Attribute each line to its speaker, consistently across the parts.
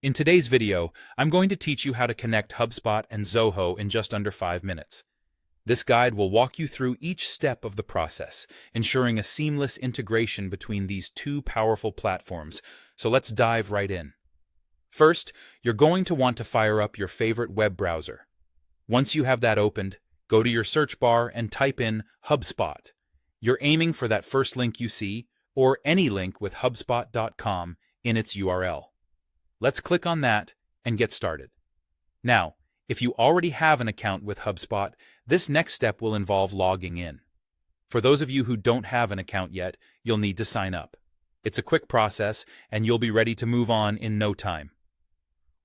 Speaker 1: In today's video, I'm going to teach you how to connect HubSpot and Zoho in just under 5 minutes. This guide will walk you through each step of the process, ensuring a seamless integration between these two powerful platforms. So let's dive right in. First, you're going to want to fire up your favorite web browser. Once you have that opened, go to your search bar and type in HubSpot. You're aiming for that first link you see, or any link with HubSpot.com in its URL. Let's click on that and get started. Now, if you already have an account with HubSpot, this next step will involve logging in. For those of you who don't have an account yet, you'll need to sign up. It's a quick process, and you'll be ready to move on in no time.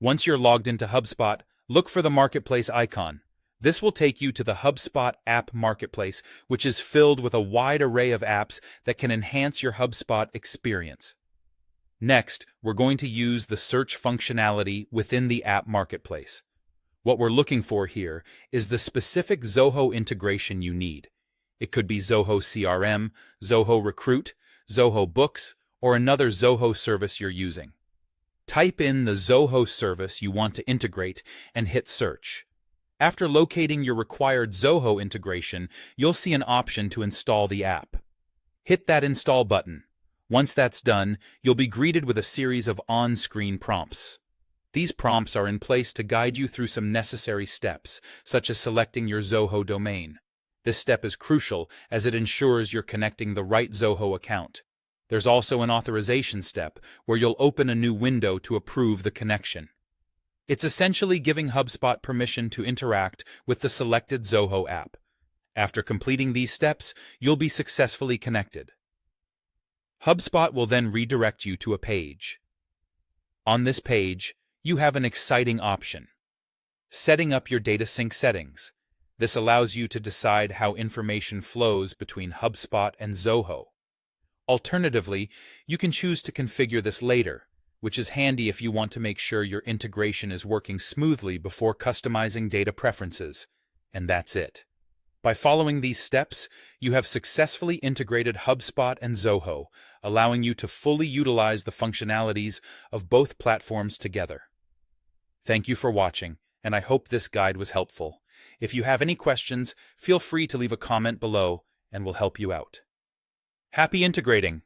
Speaker 1: Once you're logged into HubSpot, look for the Marketplace icon. This will take you to the HubSpot App Marketplace, which is filled with a wide array of apps that can enhance your HubSpot experience. Next, we're going to use the search functionality within the App Marketplace. What we're looking for here is the specific Zoho integration you need. It could be Zoho CRM, Zoho Recruit, Zoho Books, or another Zoho service you're using. Type in the Zoho service you want to integrate and hit search. After locating your required Zoho integration, you'll see an option to install the app. Hit that install button. Once that's done, you'll be greeted with a series of on-screen prompts. These prompts are in place to guide you through some necessary steps, such as selecting your Zoho domain. This step is crucial as it ensures you're connecting the right Zoho account. There's also an authorization step where you'll open a new window to approve the connection. It's essentially giving HubSpot permission to interact with the selected Zoho app. After completing these steps, you'll be successfully connected. HubSpot will then redirect you to a page. On this page, you have an exciting option: setting up your data sync settings. This allows you to decide how information flows between HubSpot and Zoho. Alternatively, you can choose to configure this later, which is handy if you want to make sure your integration is working smoothly before customizing data preferences. And that's it. By following these steps, you have successfully integrated HubSpot and Zoho, allowing you to fully utilize the functionalities of both platforms together. Thank you for watching, and I hope this guide was helpful. If you have any questions, feel free to leave a comment below, and we'll help you out. Happy integrating!